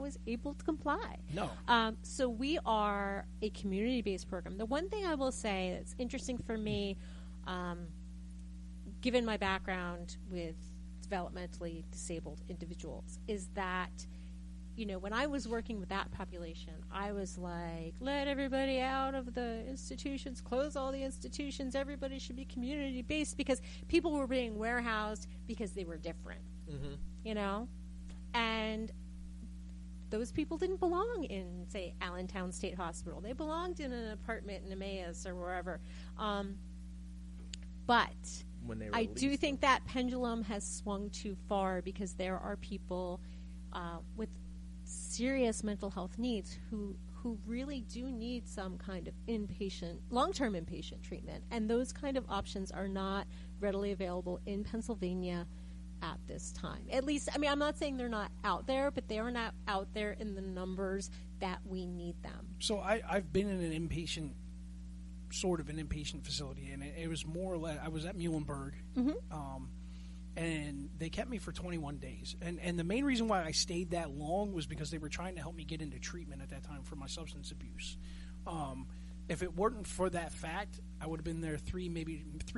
was able to comply. No. So we are a community-based program. The one thing I will say that's interesting for me, given my background with developmentally disabled individuals, is that, you know, when I was working with that population, I was like, let everybody out of the institutions, close all the institutions, everybody should be community-based, because people were being warehoused because they were different, you know? And those people didn't belong in, say, Allentown State Hospital. They belonged in an apartment in Emmaus or wherever. But I do think that pendulum has swung too far, because there are people with serious mental health needs who really do need some kind of long-term inpatient treatment. And those kind of options are not readily available in Pennsylvania at this time. At least, I mean, I'm not saying they're not out there, but they are not out there in the numbers that we need them. So I've been in an inpatient, sort of an inpatient facility, and it was more or less, I was at Muhlenberg, and they kept me for 21 days. And the main reason why I stayed that long was because they were trying to help me get into treatment at that time for my substance abuse. If it weren't for that fact, I would have been there 3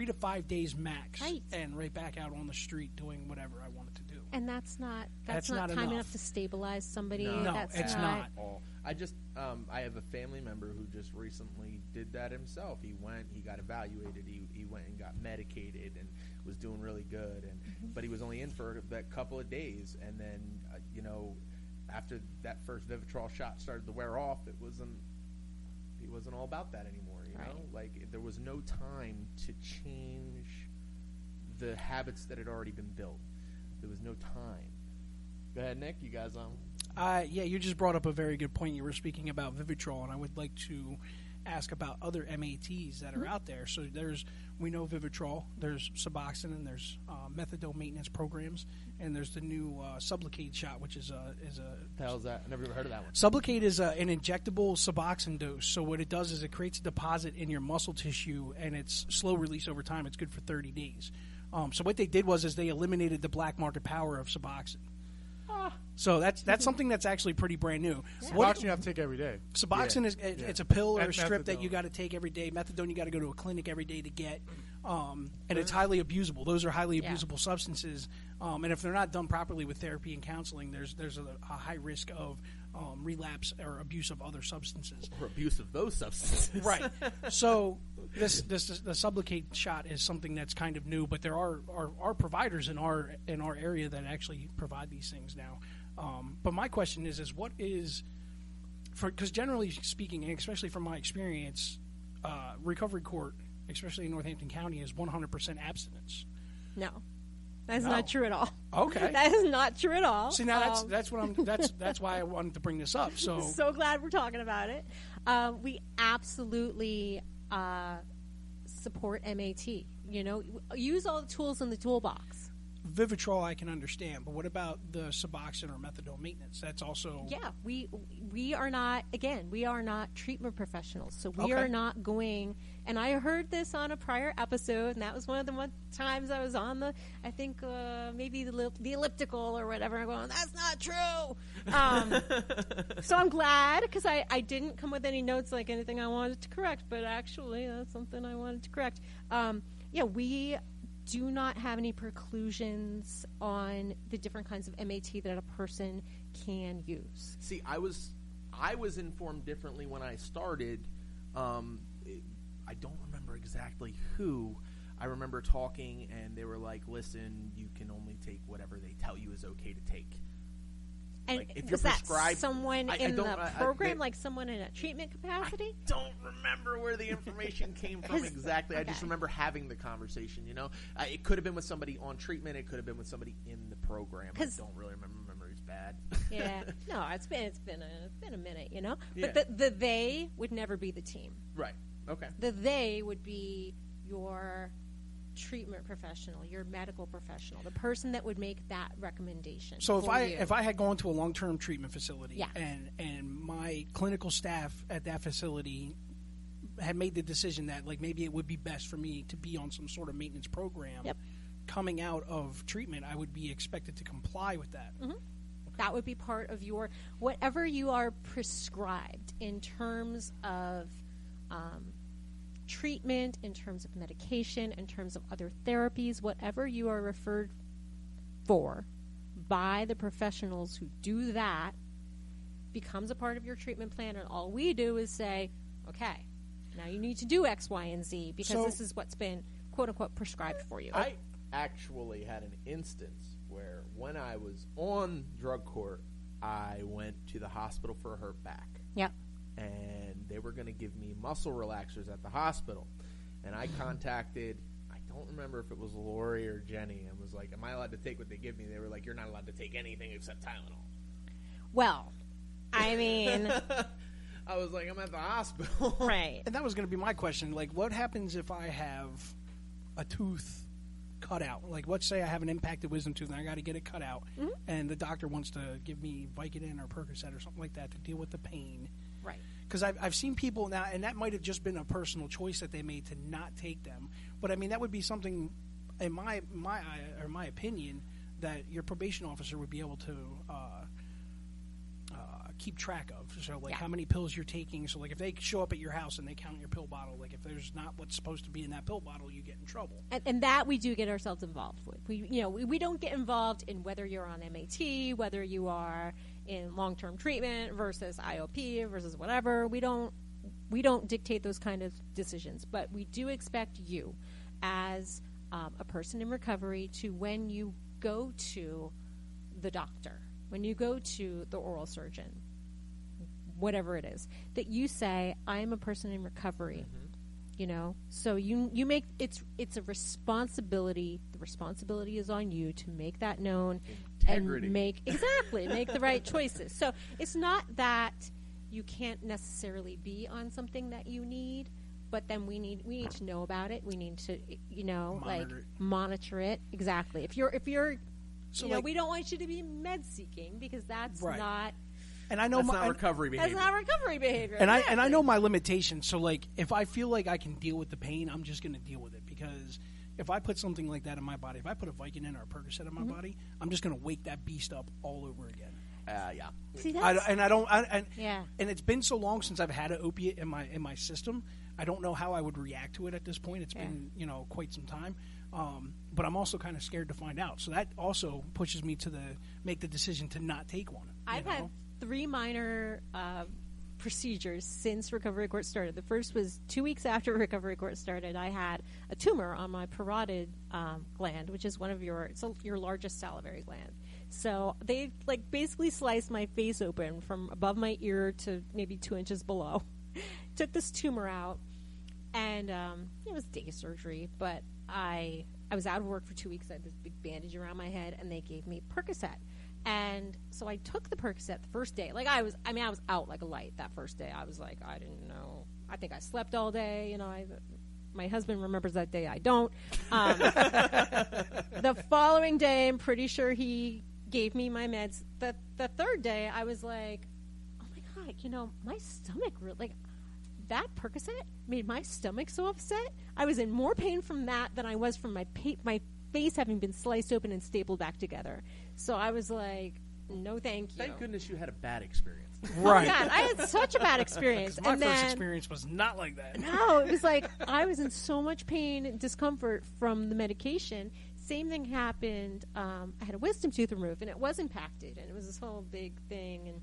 to 5 days max, right, and right back out on the street doing whatever I wanted to do. And that's not time enough to stabilize somebody. No, it's not. I have a family member who just recently did that himself. He got evaluated, he went and got medicated and was doing really good, but he was only in for that couple of days, and then after that first Vivitrol shot started to wear off, he wasn't all about that anymore, you know? Like, there was no time to change the habits that had already been built. There was no time. Go ahead, Nick. You guys yeah, you just brought up a very good point. You were speaking about Vivitrol, and I would like to ask about other MATs that are out there. So we know Vivitrol, there's Suboxone, and there's methadone maintenance programs, and there's the new Sublocade shot, which is a the hell is that? I never even heard of that one. Sublocade is an injectable Suboxone dose. So what it does is it creates a deposit in your muscle tissue, and it's slow release over time. It's good for 30 days. So what they did was they eliminated the black market power of Suboxone. So that's something that's actually pretty brand new. Yeah. Suboxone you have to take every day. Suboxone it's a pill or a strip that you got to take every day. Methadone you got to go to a clinic every day to get, and it's highly abusable. Those are highly abusable substances, and if they're not done properly with therapy and counseling, there's a high risk of relapse or abuse of other substances. Or abuse of those substances. Right. So the Sublocade shot is something that's kind of new, but there are providers in our area that actually provide these things now. But my question is what is, because generally speaking, and especially from my experience, recovery court, especially in Northampton County, is 100% abstinence. No. That's not true at all. Okay, that is not true at all. See, now that's why I wanted to bring this up. So glad we're talking about it. We absolutely support MAT. Use all the tools in the toolbox. Vivitrol I can understand, but what about the Suboxone or methadone maintenance? That's also we are not treatment professionals, so we are not going. And I heard this on a prior episode, and that was one of the times I was on maybe the elliptical or whatever. I'm going, that's not true. So I'm glad, because I didn't come with any notes like anything I wanted to correct, but actually that's something I wanted to correct. We do not have any preclusions on the different kinds of MAT that a person can use. See, I was informed differently when I started. I don't remember exactly who. I remember talking, and they were like, listen, you can only take whatever they tell you is okay to take. And like, if was you're that someone in the program, like someone in a treatment capacity? I don't remember where the information came from exactly. Okay. I just remember having the conversation, It could have been with somebody on treatment. It could have been with somebody in the program. I don't really remember. Memory's bad. Yeah. No, it's been a minute, Yeah. But the they would never be the team. Right. Okay. The they would be your treatment professional, your medical professional, the person that would make that recommendation. So if I had gone to a long-term treatment facility and my clinical staff at that facility had made the decision that maybe it would be best for me to be on some sort of maintenance program coming out of treatment, I would be expected to comply with that. Mm-hmm. That would be part of your, whatever you are prescribed in terms of treatment, in terms of medication, in terms of other therapies, whatever you are referred for by the professionals who do that becomes a part of your treatment plan, and all we do is say, okay, now you need to do X, Y, and Z because this is what's been quote-unquote prescribed for you. I actually had an instance where when I was on drug court, I went to the hospital for a hurt back. Yep. And they were going to give me muscle relaxers at the hospital. And I contacted, I don't remember if it was Lori or Jenny, and was like, am I allowed to take what they give me? They were like, you're not allowed to take anything except Tylenol. Well, I mean... I was like, I'm at the hospital. Right. And that was going to be my question. Like, what happens if I have a tooth cut out? Like, let's say I have an impacted wisdom tooth and I got to get it cut out, and the doctor wants to give me Vicodin or Percocet or something like that to deal with the pain. Right. Because I've seen people now, and that might have just been a personal choice that they made to not take them. But I mean, that would be something, in my opinion, that your probation officer would be able to keep track of. So, like, how many pills you're taking. So, like, if they show up at your house and they count your pill bottle, like, if there's not what's supposed to be in that pill bottle, you get in trouble. And that we do get ourselves involved with. We don't get involved in whether you're on MAT, whether you are in long-term treatment versus IOP versus whatever. We don't dictate those kind of decisions. But we do expect you, as a person in recovery, to, when you go to the doctor, when you go to the oral surgeon, whatever it is, that you say, I'm a person in recovery. You know, so you make it's a responsibility. The responsibility is on you to make that known. Integrity. And make the right choices. So it's not that you can't necessarily be on something that you need, but then we need to know about it. We need to monitor it. Exactly. If you're so we don't want you to be med seeking because that's not. And I know that's not recovery behavior. That's not recovery behavior. And I know my limitations. So, like, if I feel like I can deal with the pain, I'm just going to deal with it. Because if I put something like that in my body, if I put a Vicodin or a Percocet in my body, I'm just going to wake that beast up all over again. Yeah. See, and it's been so long since I've had an opiate in my system. I don't know how I would react to it at this point. It's been quite some time. But I'm also kind of scared to find out. So that also pushes me to make the decision to not take one. I've had 3 minor procedures since recovery court started. The first was 2 weeks after recovery court started. I had a tumor on my parotid gland, which is one of your largest salivary gland. So they basically sliced my face open from above my ear to maybe 2 inches below. Took this tumor out, and it was day surgery, but I was out of work for 2 weeks. I had this big bandage around my head, and they gave me Percocet. And so I took the Percocet the first day. I was out like a light that first day. I was like, I didn't know. I think I slept all day. My husband remembers that day. I don't. The following day, I'm pretty sure he gave me my meds. The third day, I was like, oh my God, my stomach really, that Percocet made my stomach so upset. I was in more pain from that than I was from my face having been sliced open and stapled back together. So I was like, no thank you. Thank goodness you had a bad experience. Right. Oh my God, I had such a bad experience. My first experience was not like that. No, it was like I was in so much pain and discomfort from the medication. Same thing happened. I had a wisdom tooth removed, and it was impacted, and it was this whole big thing. And,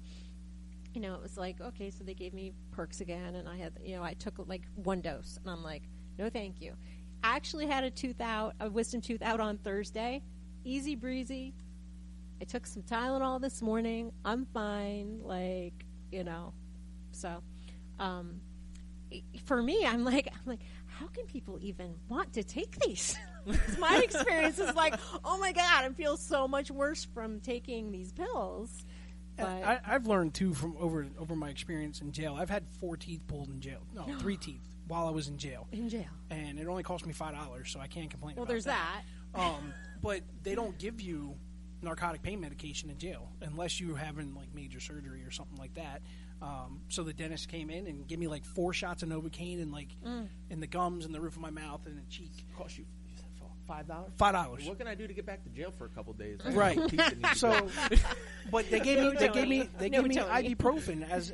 it was like, okay, so they gave me perks again, and I took like 1 dose, and I'm like, no thank you. I actually had a wisdom tooth out on Thursday. Easy breezy. I took some Tylenol this morning. I'm fine. So for me, I'm like, how can people even want to take these? My experience is like, oh my God, I feel so much worse from taking these pills. But I've learned too from over my experience in jail. I've had 4 teeth pulled in jail. No, 3 teeth while I was in jail. And it only cost me $5, so I can't complain about that. Well, there's that. But they don't give you narcotic pain medication in jail unless you're having like major surgery or something like that. So the dentist came in and gave me like 4 shots of Novocaine and in the gums and the roof of my mouth and the cheek. Cost you $5? $5. What can I do to get back to jail for a couple days? Right. So, but they gave me Tony. ibuprofen as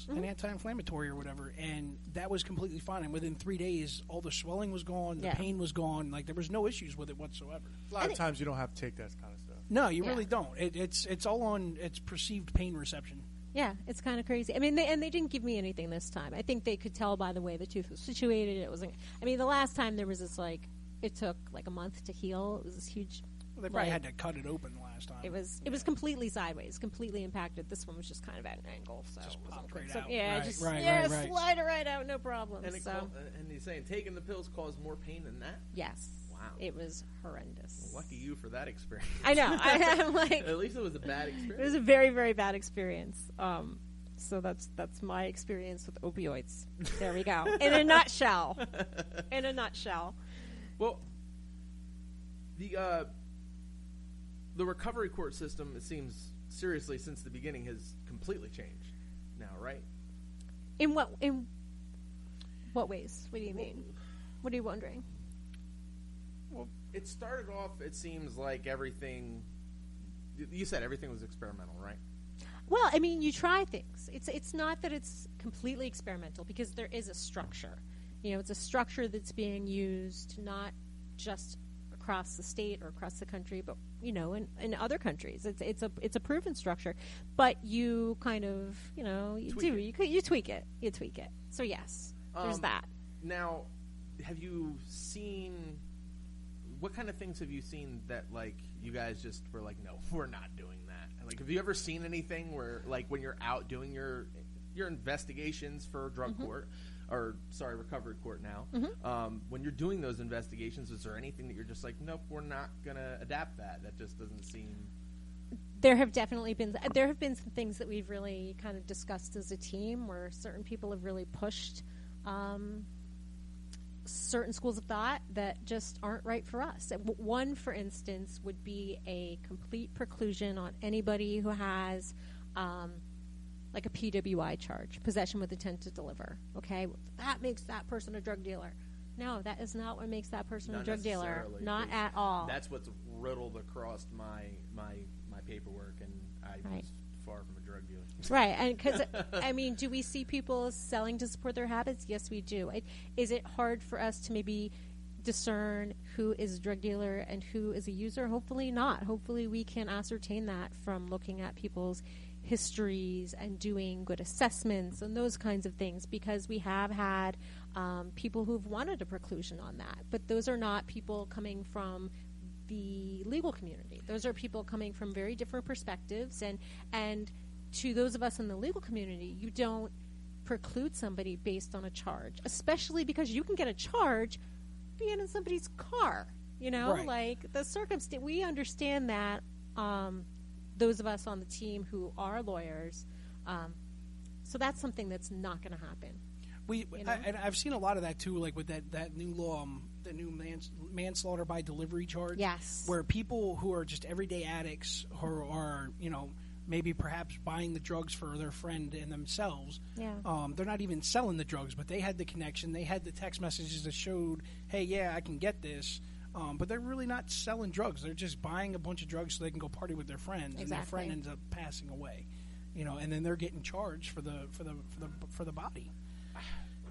an anti-inflammatory or whatever, and that was completely fine. And within 3 days, all the swelling was gone, the pain was gone. Like there was no issues with it whatsoever. A lot of times you don't have to take that kind of stuff. No, you really don't. It's all on its perceived pain reception. Yeah, it's kind of crazy. I mean, they didn't give me anything this time. I think they could tell by the way the tooth was situated. It wasn't. I mean, the last time there was this it took like a month to heal. It was this huge. Well, they probably had to cut it open the last time. It was completely sideways, completely impacted. This one was just kind of at an angle, so just it wasn't popped so, right out. Yeah, Right. slide it right out, no problem. and, So and he's saying taking the pills caused more pain than that? yes, Wow. it was horrendous. Well, lucky you for that experience. I know. I'm like, At least it was a bad experience. it was a very, very bad experience. So that's my experience with opioids. There we go. In a nutshell. In a nutshell. Well, the recovery court system, it seems, seriously, since the beginning, has completely changed now, right? In what ways? What do you mean? What are you wondering? Well, it started off, it seems like everything, you said everything was experimental, right? Well, I mean, you try things. It's not that it's completely experimental because there is a structure. You know, it's a structure that's being used not just across the state or across the country, but in other countries. It's a proven structure, but you kind of you tweak it. So yes, there's that. Now, have you seen? What kind of things have you seen that you guys just were like, no, we're not doing that? Like, have you ever seen anything where when you're out doing your investigations for drug court? Recovery court now. When you're doing those investigations, is there anything that you're just like, nope, we're not going to adapt that? That just doesn't seem... There have been some things that we've really kind of discussed as a team where certain people have really pushed certain schools of thought that just aren't right for us. One, for instance, would be a complete preclusion on anybody who has... like a PWI charge, possession with intent to deliver. Okay, that makes that person a drug dealer. No, that is not what makes that person a drug dealer. Not at all. That's what's riddled across my paperwork, and I was far from a drug dealer. Right, and because I mean, do we see people selling to support their habits? Yes, we do. Is it hard for us to maybe discern who is a drug dealer and who is a user? Hopefully not. Hopefully we can ascertain that from looking at people's histories and doing good assessments and those kinds of things, because we have had people who've wanted a preclusion on that, but those are not people coming from the legal community. Those are people coming from very different perspectives, and to those of us in the legal community, you don't preclude somebody based on a charge, especially because you can get a charge being in somebody's car, Right. like the circumstance. We understand that. Those of us on the team who are lawyers, so that's something that's not going to happen. And I've seen a lot of that too, like with that new law, the new manslaughter by delivery charge. Yes, where people who are just everyday addicts who are maybe perhaps buying the drugs for their friend and themselves. Yeah. They're not even selling the drugs, but they had the connection. They had the text messages that showed, hey, yeah, I can get this. But they're really not selling drugs. They're just buying a bunch of drugs so they can go party with their friends, and their friend ends up passing away, and then they're getting charged for the body.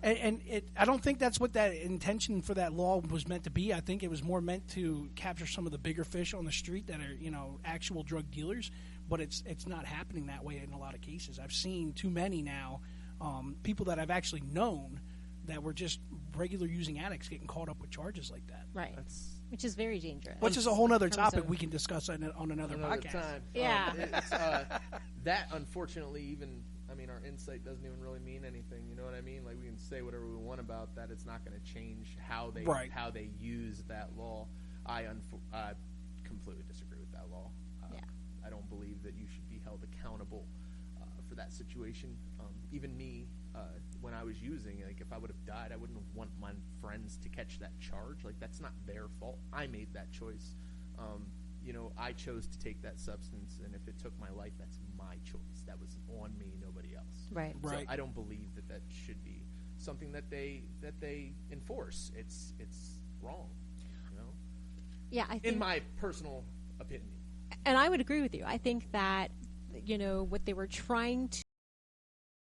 And I don't think that's what that intention for that law was meant to be. I think it was more meant to capture some of the bigger fish on the street that are actual drug dealers. But it's not happening that way in a lot of cases. I've seen too many now, people that I've actually known that were just regular using addicts getting caught up with charges like that. Right. Which is very dangerous. Which is a whole other topic we can discuss on another podcast. Time. Yeah. That, unfortunately, our insight doesn't even really mean anything. You know what I mean? Like, we can say whatever we want about that. It's not going to change how they use that law. I completely disagree with that law. I don't believe that you should be held accountable for that situation. Even me, when I was using, if I would have died, I wouldn't have want my friends to catch that charge. Like, that's not their fault. I made that choice. I chose to take that substance, and if it took my life, that's my choice. That was on me, nobody else. Right. So I don't believe that should be something that they enforce. It's wrong. Yeah, I think, in my personal opinion. and I would agree with you. I think that, you know, what they were trying